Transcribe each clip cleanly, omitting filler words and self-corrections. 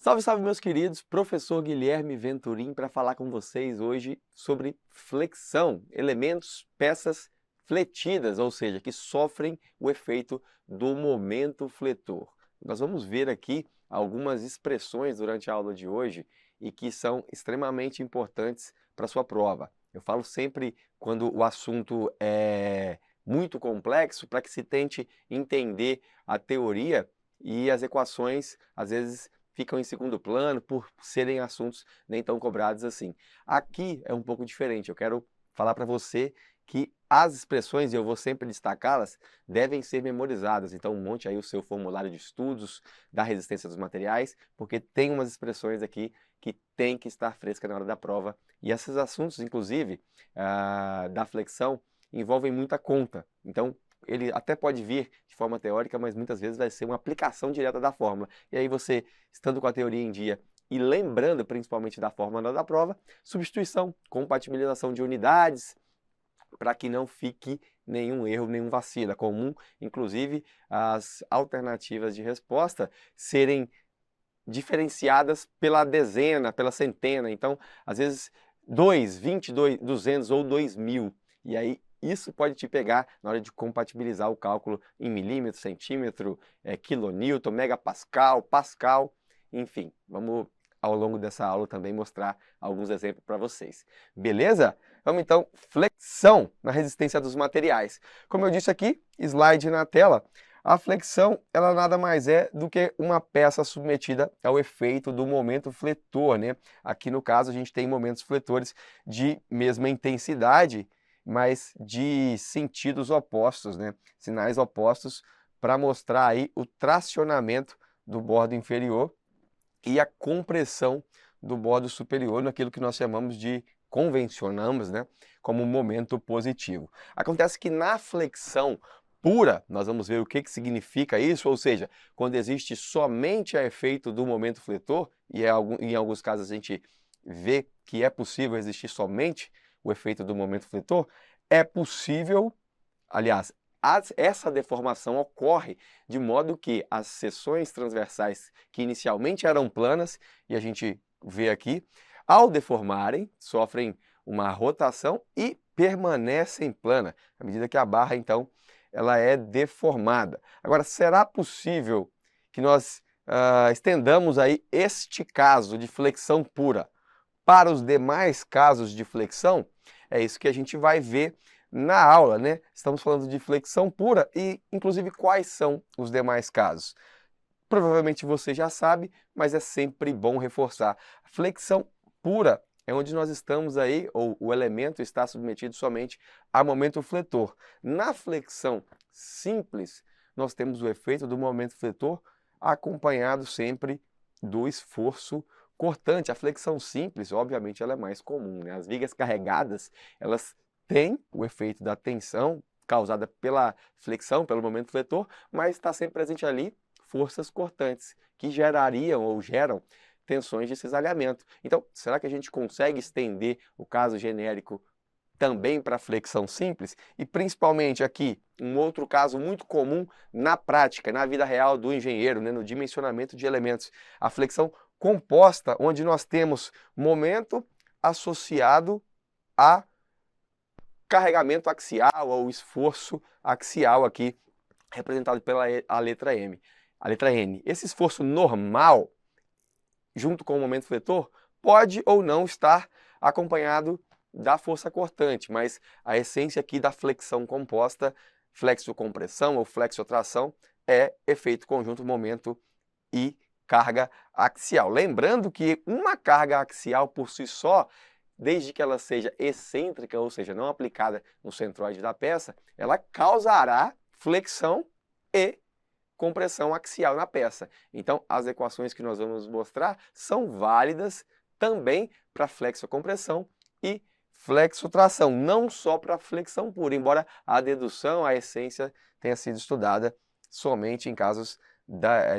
Salve, salve, meus queridos! Professor Guilherme Venturim para falar com vocês hoje sobre flexão, elementos, peças fletidas, ou seja, que sofrem o efeito do momento fletor. Nós vamos ver aqui algumas expressões durante a aula de hoje e que são extremamente importantes para a sua prova. Eu falo sempre quando o assunto é muito complexo para que se tente entender a teoria e as equações, às vezes, ficam em segundo plano por serem assuntos nem tão cobrados assim. Aqui é um pouco diferente, eu quero falar para você que as expressões, e eu vou sempre destacá-las, devem ser memorizadas. Então monte aí o seu formulário de estudos da resistência dos materiais, porque tem umas expressões aqui que tem que estar fresca na hora da prova. E esses assuntos, inclusive, da flexão, envolvem muita conta. Então, ele até pode vir de forma teórica, mas muitas vezes vai ser uma aplicação direta da fórmula. E aí você, estando com a teoria em dia e lembrando principalmente da fórmula na hora da prova, substituição, compatibilização de unidades, para que não fique nenhum erro, nenhum vacilo. É comum, inclusive, as alternativas de resposta serem diferenciadas pela dezena, pela centena. Então, às vezes, 2, 20, 200 ou 2000. E aí, isso pode te pegar na hora de compatibilizar o cálculo em milímetro, centímetro, quilonewton, megapascal, pascal, enfim. Vamos, ao longo dessa aula, também mostrar alguns exemplos para vocês. Beleza? Vamos então, flexão na resistência dos materiais. Como eu disse aqui, slide na tela, a flexão ela nada mais é do que uma peça submetida ao efeito do momento fletor, né? Aqui no caso a gente tem momentos fletores de mesma intensidade, mas de sentidos opostos, né? Sinais opostos para mostrar aí o tracionamento do bordo inferior e a compressão do bordo superior naquilo que nós chamamos de convencionamos, né, como momento positivo. Acontece que na flexão pura, nós vamos ver o que significa isso, ou seja, quando existe somente a efeito do momento fletor, e em alguns casos a gente vê que é possível existir somente o efeito do momento fletor, é possível, aliás, essa deformação ocorre de modo que as seções transversais que inicialmente eram planas, e a gente vê aqui, ao deformarem, sofrem uma rotação e permanecem plana, à medida que a barra, então, ela é deformada. Agora, será possível que nós estendamos aí este caso de flexão pura para os demais casos de flexão? É isso que a gente vai ver na aula, né? Estamos falando de flexão pura e, inclusive, quais são os demais casos? Provavelmente você já sabe, mas é sempre bom reforçar. Flexão pura é onde nós estamos aí, ou o elemento está submetido somente a momento fletor. Na flexão simples, nós temos o efeito do momento fletor acompanhado sempre do esforço cortante. A flexão simples, obviamente, ela é mais comum, né? As vigas carregadas, elas têm o efeito da tensão causada pela flexão, pelo momento fletor, mas está sempre presente ali forças cortantes, que gerariam ou geram tensões de cisalhamento. Então, será que a gente consegue estender o caso genérico também para a flexão simples? E principalmente aqui, um outro caso muito comum na prática, na vida real do engenheiro, né, no dimensionamento de elementos, a flexão composta, onde nós temos momento associado a carregamento axial ou esforço axial aqui, representado pela a letra M. A letra N. Esse esforço normal, junto com o momento fletor, pode ou não estar acompanhado da força cortante, mas a essência aqui da flexão composta, flexocompressão ou flexotração, é efeito conjunto momento e carga axial. Lembrando que uma carga axial por si só, desde que ela seja excêntrica, ou seja, não aplicada no centroide da peça, ela causará flexão e compressão axial na peça. Então, as equações que nós vamos mostrar são válidas também para flexocompressão e flexotração, não só para flexão pura, embora a dedução, a essência, tenha sido estudada somente em casos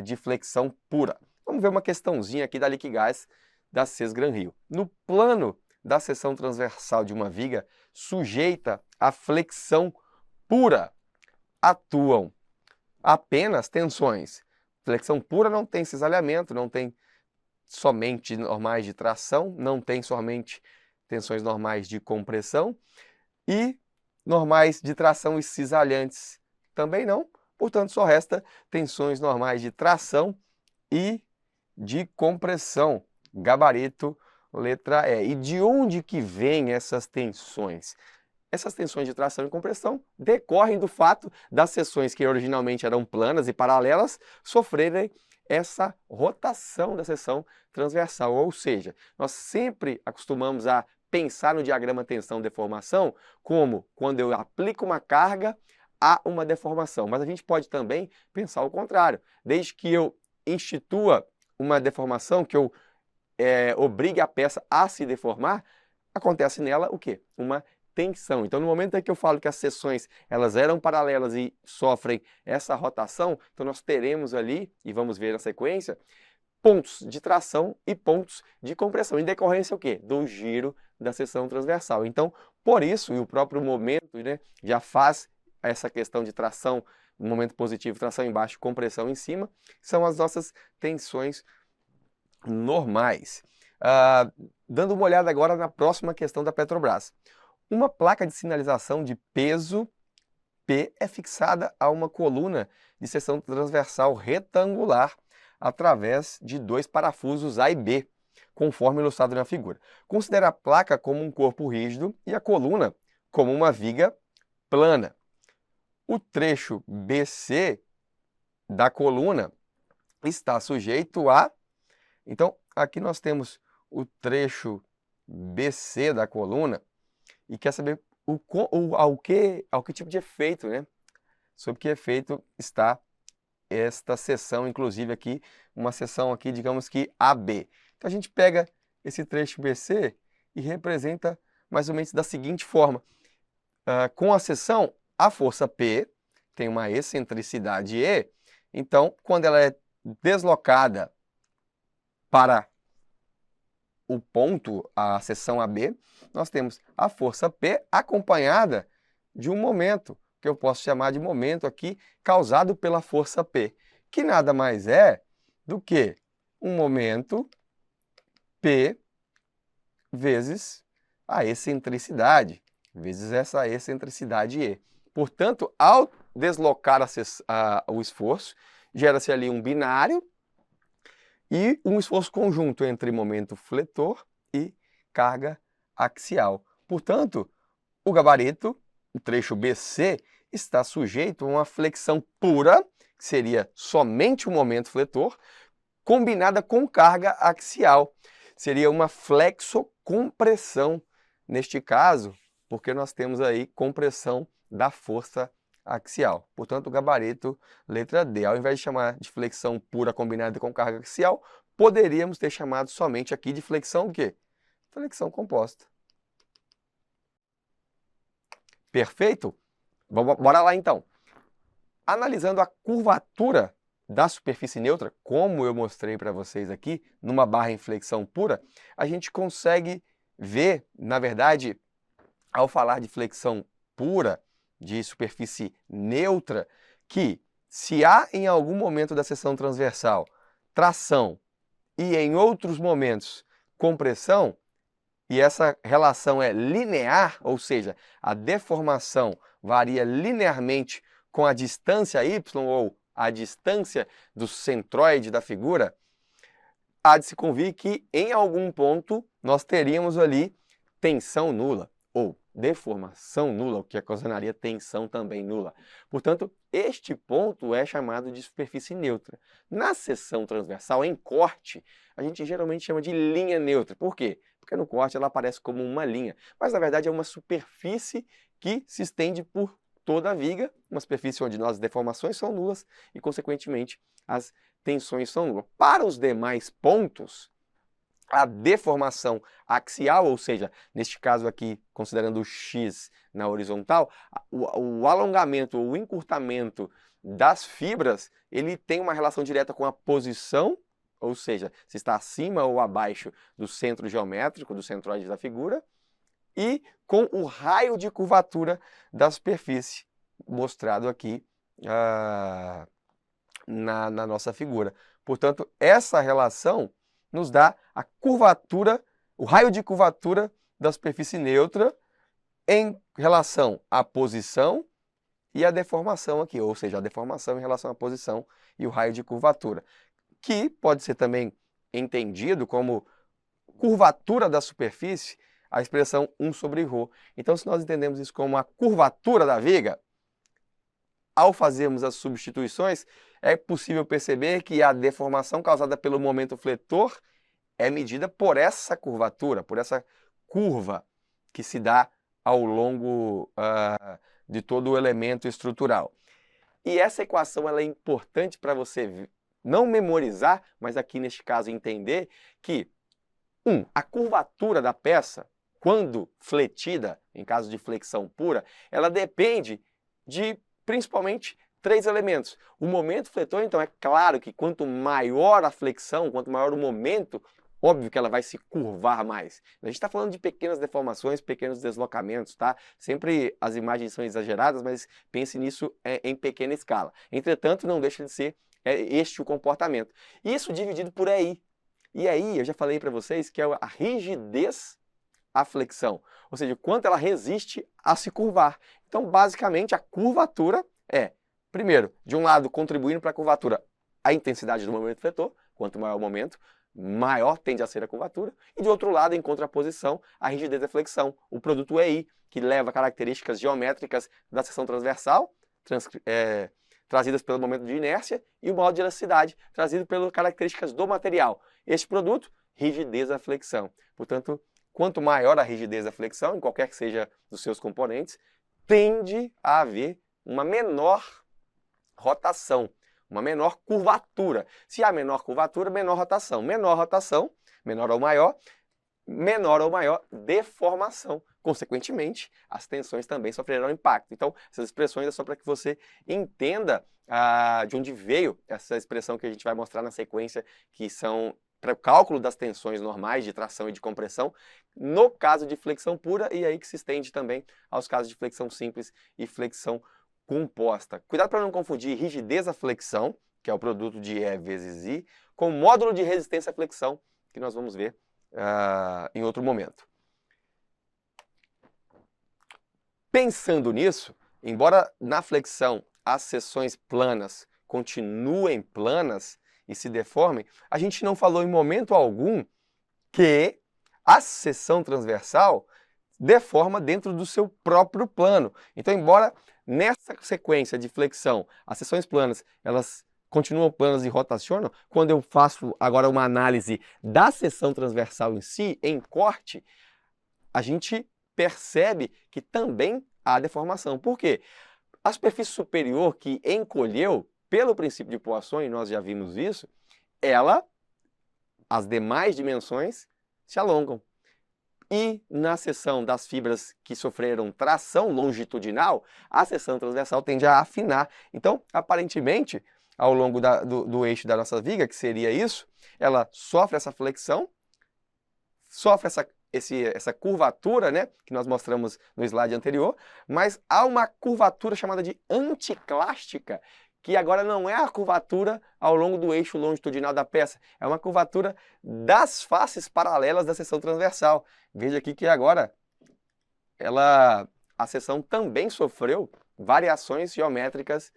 de flexão pura. Vamos ver uma questãozinha aqui da Liquigás da CES Gran Rio. No plano da seção transversal de uma viga sujeita à flexão pura, atuam apenas tensões. Flexão pura não tem cisalhamento, não tem somente normais de tração, não tem somente tensões normais de compressão, e normais de tração e cisalhantes também não, portanto só resta tensões normais de tração e de compressão, gabarito, letra E. E de onde que vêm essas tensões? Essas tensões de tração e compressão decorrem do fato das seções que originalmente eram planas e paralelas sofrerem essa rotação da seção transversal, ou seja, nós sempre acostumamos a pensar no diagrama tensão-deformação como quando eu aplico uma carga há uma deformação, mas a gente pode também pensar o contrário, desde que eu institua uma deformação, que eu obrigue a peça a se deformar, acontece nela o quê? Uma tensão. Então, no momento em que eu falo que as seções elas eram paralelas e sofrem essa rotação, então nós teremos ali, e vamos ver na sequência, pontos de tração e pontos de compressão, em decorrência o quê? Do giro da seção transversal. Então, por isso, e o próprio momento, né, já faz essa questão de tração, momento positivo, tração embaixo, compressão em cima, são as nossas tensões normais. Dando uma olhada agora na próxima questão da Petrobras. Uma placa de sinalização de peso P é fixada a uma coluna de seção transversal retangular através de dois parafusos A e B, conforme ilustrado na figura. Considere a placa como um corpo rígido e a coluna como uma viga plana. O trecho BC da coluna está sujeito a... Então, aqui nós temos o trecho BC da coluna e quer saber ao que tipo de efeito, né? Sob que efeito está esta seção, inclusive aqui, uma seção aqui, digamos que AB. Então a gente pega esse trecho BC e representa mais ou menos da seguinte forma. Com a seção, a força P tem uma excentricidade E, então quando ela é deslocada para o ponto, a seção AB, nós temos a força P acompanhada de um momento, que eu posso chamar de momento aqui, causado pela força P, que nada mais é do que um momento P vezes a excentricidade, vezes essa excentricidade E. Portanto, ao deslocar o esforço, gera-se ali um binário, e um esforço conjunto entre momento fletor e carga axial. Portanto, o gabarito, o trecho BC, está sujeito a uma flexão pura, que seria somente o momento fletor, combinada com carga axial. Seria uma flexocompressão, neste caso, porque nós temos aí compressão da força axial. Portanto, o gabarito, letra D. Ao invés de chamar de flexão pura combinada com carga axial, poderíamos ter chamado somente aqui de flexão o quê? Flexão composta. Perfeito? Bora lá então. Analisando a curvatura da superfície neutra, como eu mostrei para vocês aqui, numa barra em flexão pura, a gente consegue ver, na verdade, ao falar de flexão pura, de superfície neutra, que se há em algum momento da seção transversal tração e em outros momentos compressão, e essa relação é linear, ou seja, a deformação varia linearmente com a distância y ou a distância do centroide da figura, há de se convir que em algum ponto nós teríamos ali tensão nula ou deformação nula, o que ocasionaria tensão também nula. Portanto, este ponto é chamado de superfície neutra. Na seção transversal, em corte, a gente geralmente chama de linha neutra. Por quê? Porque no corte ela aparece como uma linha, mas na verdade é uma superfície que se estende por toda a viga, uma superfície onde as deformações são nulas e, consequentemente, as tensões são nulas. Para os demais pontos, a deformação axial, ou seja, neste caso aqui, considerando o X na horizontal, o alongamento ou o encurtamento das fibras, ele tem uma relação direta com a posição, ou seja, se está acima ou abaixo do centro geométrico, do centroide da figura, e com o raio de curvatura da superfície, mostrado aqui na nossa figura. Portanto, essa relação nos dá a curvatura, o raio de curvatura da superfície neutra em relação à posição e à deformação aqui, ou seja, a deformação em relação à posição e o raio de curvatura, que pode ser também entendido como curvatura da superfície, a expressão 1 sobre ρ. Então, se nós entendemos isso como a curvatura da viga, ao fazermos as substituições, é possível perceber que a deformação causada pelo momento fletor é medida por essa curvatura, por essa curva que se dá ao longo de todo o elemento estrutural. E essa equação ela é importante para você não memorizar, mas aqui neste caso entender que a curvatura da peça, quando fletida, em caso de flexão pura, ela depende de principalmente 3 elementos. O momento fletor, então, é claro que quanto maior a flexão, quanto maior o momento, óbvio que ela vai se curvar mais. A gente está falando de pequenas deformações, pequenos deslocamentos, tá? Sempre as imagens são exageradas, mas pense nisso em pequena escala. Entretanto, não deixa de ser este o comportamento. Isso dividido por EI. E aí, eu já falei para vocês que é a rigidez à flexão, ou seja, quanto ela resiste a se curvar. Então, basicamente, a curvatura é, primeiro, de um lado, contribuindo para a curvatura a intensidade do momento fletor, quanto maior o momento, maior tende a ser a curvatura, e de outro lado, em contraposição, a rigidez da flexão, o produto EI, que leva características geométricas da seção transversal, trazidas pelo momento de inércia, e o modo de elasticidade, trazido pelas características do material. Este produto, rigidez da flexão. Portanto, quanto maior a rigidez da flexão, em qualquer que seja dos seus componentes, tende a haver uma menor rotação, uma menor curvatura. Se há menor curvatura, menor rotação. Menor rotação, menor ou maior deformação. Consequentemente, as tensões também sofrerão impacto. Então, essas expressões é só para que você entenda de onde veio essa expressão que a gente vai mostrar na sequência, que são para o cálculo das tensões normais de tração e de compressão, no caso de flexão pura, e aí que se estende também aos casos de flexão simples e flexão composta. Cuidado para não confundir rigidez à flexão, que é o produto de E vezes I, com módulo de resistência à flexão, que nós vamos ver em outro momento. Pensando nisso, embora na flexão as seções planas continuem planas e se deformem, a gente não falou em momento algum que a seção transversal deforma dentro do seu próprio plano. Então, embora nessa sequência de flexão as seções planas elas continuam planas e rotacionam, quando eu faço agora uma análise da seção transversal em si, em corte, a gente percebe que também há deformação. Por quê? A superfície superior que encolheu pelo princípio de Poisson, e nós já vimos isso, as demais dimensões se alongam. E na seção das fibras que sofreram tração longitudinal, a seção transversal tende a afinar. Então, aparentemente, ao longo do eixo da nossa viga, que seria isso, ela sofre essa flexão, sofre essa curvatura, né, que nós mostramos no slide anterior, mas há uma curvatura chamada de anticlástica, que agora não é a curvatura ao longo do eixo longitudinal da peça, é uma curvatura das faces paralelas da seção transversal. Veja aqui que agora a seção também sofreu variações geométricas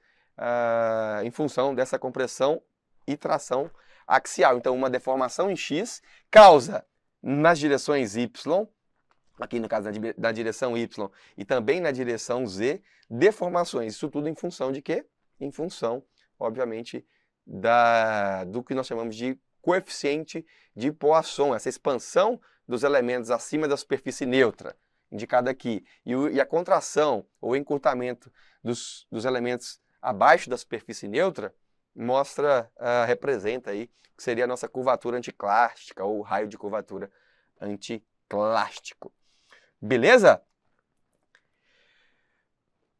em função dessa compressão e tração axial. Então, uma deformação em X causa nas direções Y, aqui no caso da direção Y e também na direção Z, deformações. Isso tudo em função de quê? Em função, obviamente, do que nós chamamos de coeficiente de Poisson, essa expansão dos elementos acima da superfície neutra, indicada aqui, e a contração ou encurtamento dos elementos abaixo da superfície neutra representa aí que seria a nossa curvatura anticlástica ou raio de curvatura anticlástico. Beleza?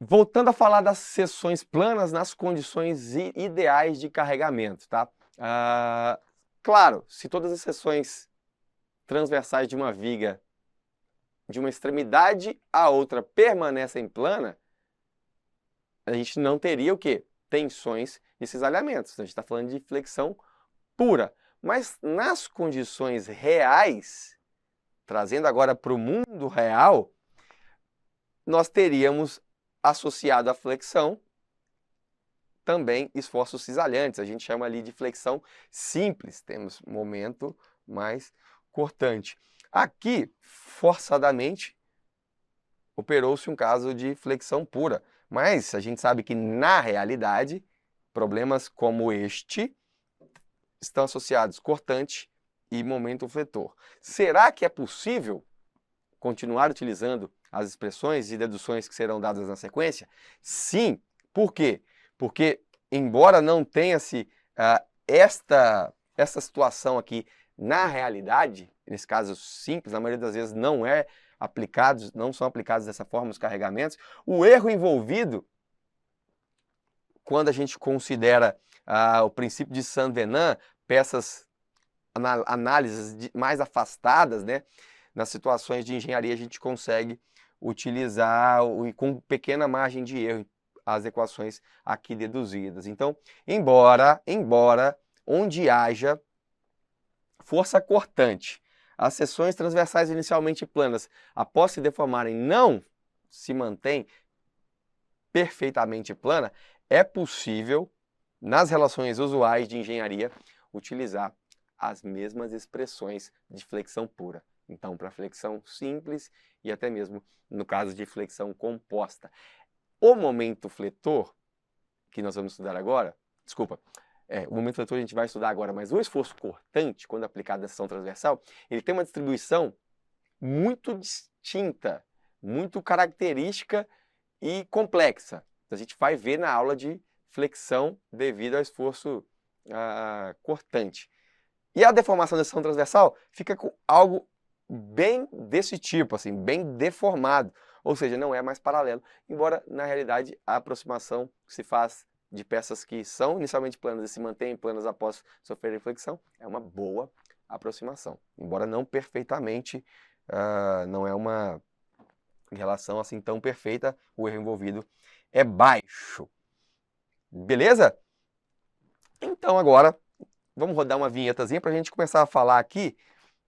Voltando a falar das seções planas nas condições ideais de carregamento, tá? Claro, se todas as seções transversais de uma viga de uma extremidade à outra permanecem plana, a gente não teria o quê? Tensões e cisalhamentos. A gente está falando de flexão pura. Mas nas condições reais, trazendo agora para o mundo real, nós teríamos associado à flexão também esforços cisalhantes. A gente chama ali de flexão simples. Temos momento mais cortante. Aqui, forçadamente, operou-se um caso de flexão pura. Mas a gente sabe que, na realidade, problemas como este estão associados cortante e momento fletor. Será que é possível continuar utilizando as expressões e deduções que serão dadas na sequência? Sim. Por quê? Porque, embora não tenha-se esta situação aqui na realidade, nesse caso simples, na maioria das vezes não são aplicados dessa forma os carregamentos, o erro envolvido, quando a gente considera o princípio de Saint-Venant, peças, análises mais afastadas, né? Nas situações de engenharia a gente consegue utilizar com pequena margem de erro as equações aqui deduzidas. Então, embora onde haja força cortante, as seções transversais inicialmente planas, após se deformarem, não se mantém perfeitamente plana, é possível, nas relações usuais de engenharia, utilizar as mesmas expressões de flexão pura. Então, para flexão simples e até mesmo no caso de flexão composta. O momento fletor, que nós vamos estudar agora, o momento fletor a gente vai estudar agora, mas o esforço cortante, quando aplicado na seção transversal, ele tem uma distribuição muito distinta, muito característica e complexa. A gente vai ver na aula de flexão devido ao esforço cortante. E a deformação da seção transversal fica com algo bem desse tipo, assim, bem deformado. Ou seja, não é mais paralelo, embora na realidade a aproximação que se faz de peças que são inicialmente planas e se mantêm planas após sofrerem flexão é uma boa aproximação, embora não perfeitamente, não é uma relação assim tão perfeita, o erro envolvido é baixo. Beleza? Então agora vamos rodar uma vinhetazinha para a gente começar a falar aqui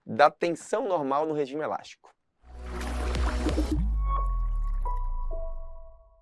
da tensão normal no regime elástico.